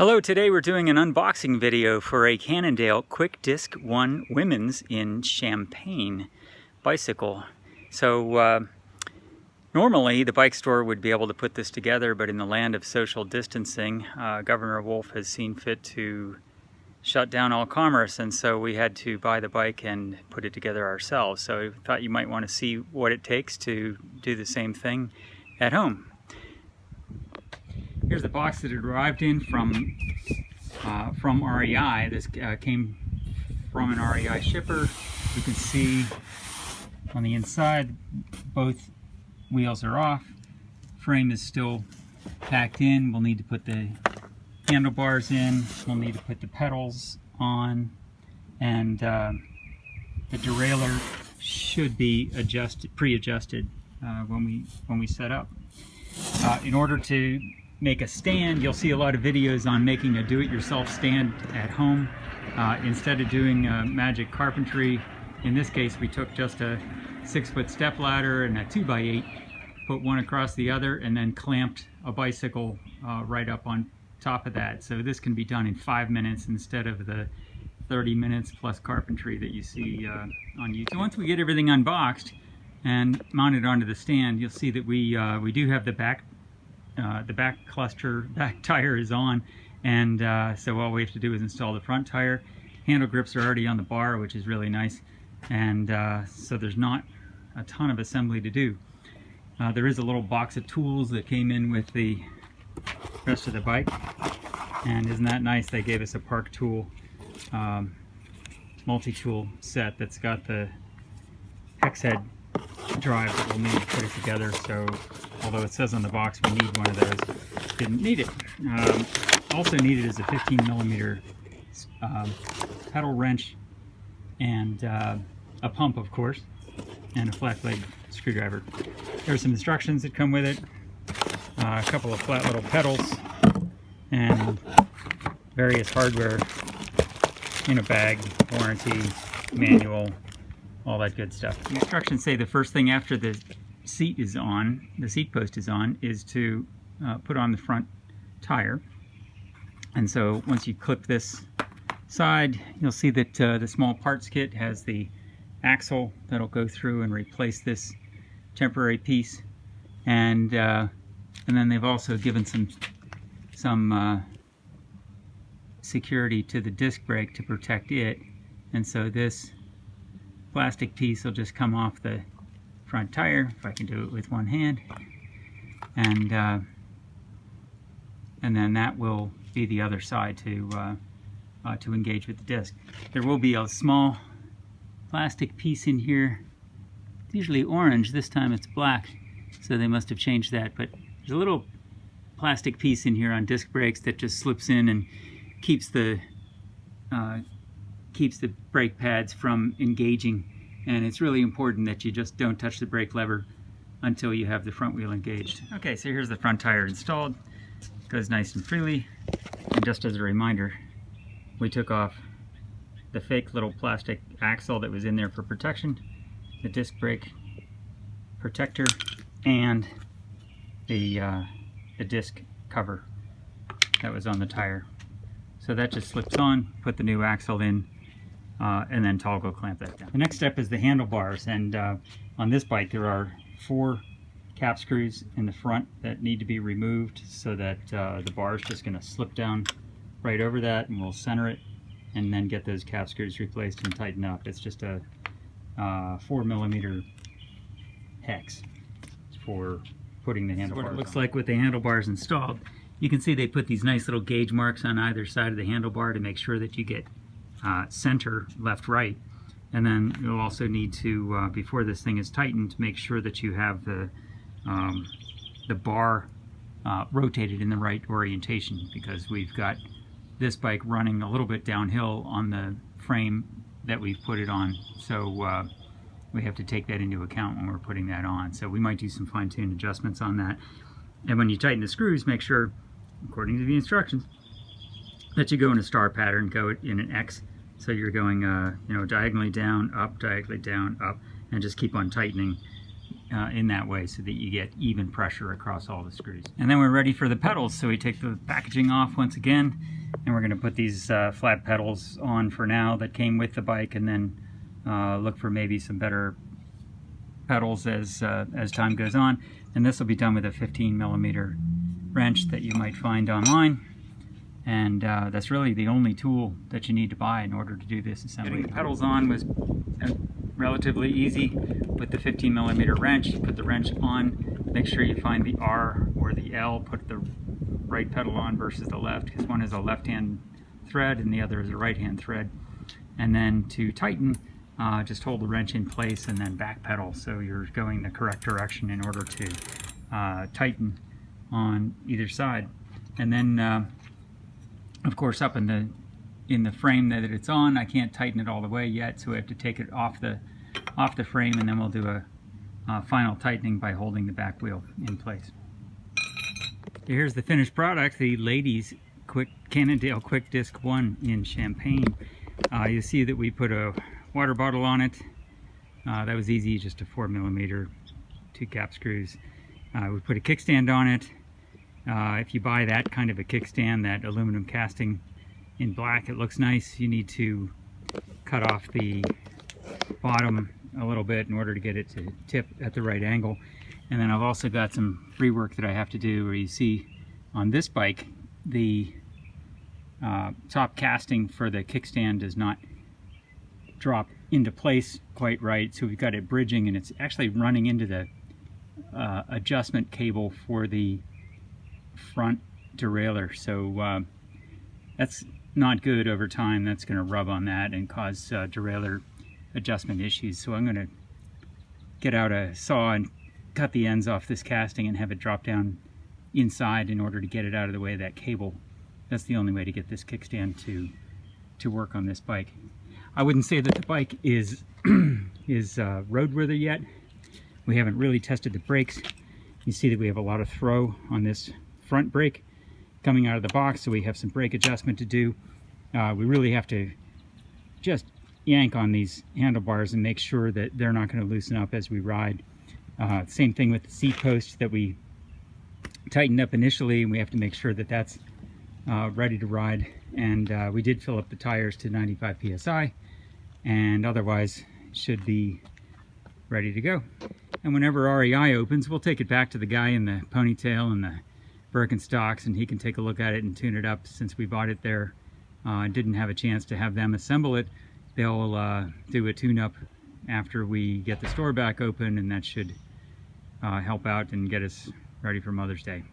Hello, today we're doing an unboxing video for a Cannondale Quick Disc 1 Women's in Champagne bicycle. So normally the bike store would be able to put this together, but in the land of social distancing, Governor Wolf has seen fit to shut down all commerce, and so we had to buy the bike and put it together ourselves. So we thought you might want to see what it takes to do the same thing at home. Here's the box that it arrived in from REI. This came from an REI shipper. You can see on the inside both wheels are off. Frame is still packed in. We'll need to put the handlebars in. We'll need to put the pedals on, and the derailleur should be pre-adjusted when we set up. In order to make a stand, you'll see a lot of videos on making a do-it-yourself stand at home. Instead of doing magic carpentry, in this case we took just a 6-foot step ladder and a 2x8, put one across the other, and then clamped a bicycle right up on top of that. So this can be done in 5 minutes instead of the 30 minutes plus carpentry that you see on YouTube. So once we get everything unboxed and mounted onto the stand, you'll see that we do have the back tire is on, and so all we have to do is install the front tire. Handle grips are already on the bar, which is really nice, and so there's not a ton of assembly to do. There is a little box of tools that came in with the rest of the bike, and isn't that nice? They gave us a Park Tool multi-tool set that's got the hex head drive that we'll need to put it together. So although it says on the box we need one of those, didn't need it. Also needed is a 15mm pedal wrench, and a pump, of course, and a flat blade screwdriver. There are some instructions that come with it, a couple of flat little pedals, and various hardware in a bag, warranty, manual, all that good stuff. The instructions say the first thing after the seat post is on, is to put on the front tire. And so once you clip this side, you'll see that the small parts kit has the axle that'll go through and replace this temporary piece, and then they've also given some security to the disc brake to protect it. And so this plastic piece will just come off the front tire, if I can do it with one hand, and then that will be the other side to engage with the disc. There will be a small plastic piece in here. It's usually orange, this time it's black, so they must have changed that, but there's a little plastic piece in here on disc brakes that just slips in and keeps the brake pads from engaging. And it's really important that you just don't touch the brake lever until you have the front wheel engaged. Okay, so here's the front tire installed. It goes nice and freely. And just as a reminder, we took off the fake little plastic axle that was in there for protection, the disc brake protector, and the disc cover that was on the tire. So that just slips on, put the new axle in, and then toggle clamp that down. The next step is the handlebars, and on this bike there are 4 cap screws in the front that need to be removed, so that the bar is just going to slip down right over that, and we'll center it and then get those cap screws replaced and tighten up. It's just a 4mm hex for putting the handlebars on. What it looks like with the handlebars installed. You can see they put these nice little gauge marks on either side of the handlebar to make sure that you get center, left, right. And then you'll also need to, before this thing is tightened, make sure that you have the bar rotated in the right orientation, because we've got this bike running a little bit downhill on the frame that we've put it on. So we have to take that into account when we're putting that on. So we might do some fine-tuned adjustments on that. And when you tighten the screws, make sure, according to the instructions, that you go in a star pattern, go in an X. So you're going, diagonally down, up, and just keep on tightening in that way so that you get even pressure across all the screws. And then we're ready for the pedals. So we take the packaging off once again, and we're going to put these flat pedals on for now that came with the bike, and then look for maybe some better pedals as time goes on. And this will be done with a 15mm wrench that you might find online. And that's really the only tool that you need to buy in order to do this assembly. Getting the pedals on was relatively easy with the 15mm wrench. You put the wrench on, make sure you find the R or the L, put the right pedal on versus the left, because one is a left-hand thread and the other is a right-hand thread. And then to tighten, just hold the wrench in place and then back pedal so you're going the correct direction in order to tighten on either side. And then of course, up in the frame that it's on, I can't tighten it all the way yet, so we have to take it off the frame, and then we'll do a final tightening by holding the back wheel in place. Here's the finished product, the ladies Cannondale Quick Disc 1 in Champagne. You see that we put a water bottle on it. That was easy, just a 4mm 2 cap screws. We put a kickstand on it. If you buy that kind of a kickstand, that aluminum casting in black, it looks nice. You need to cut off the bottom a little bit in order to get it to tip at the right angle. And then I've also got some rework that I have to do, where you see on this bike the top casting for the kickstand does not drop into place quite right, so we've got it bridging, and it's actually running into the adjustment cable for the front derailleur. So that's not good over time. That's going to rub on that and cause derailleur adjustment issues. So I'm going to get out a saw and cut the ends off this casting and have it drop down inside in order to get it out of the way of that cable. That's the only way to get this kickstand to work on this bike. I wouldn't say that the bike is roadworthy yet. We haven't really tested the brakes. You see that we have a lot of throw on this front brake coming out of the box, so we have some brake adjustment to do. We really have to just yank on these handlebars and make sure that they're not going to loosen up as we ride. Same thing with the seat post that we tightened up initially, and we have to make sure that that's ready to ride. And we did fill up the tires to 95 psi, and otherwise should be ready to go. And whenever REI opens, we'll take it back to the guy in the ponytail and the Birkenstocks, and he can take a look at it and tune it up. Since we bought it there, didn't have a chance to have them assemble it. They'll do a tune-up after we get the store back open, and that should help out and get us ready for Mother's Day.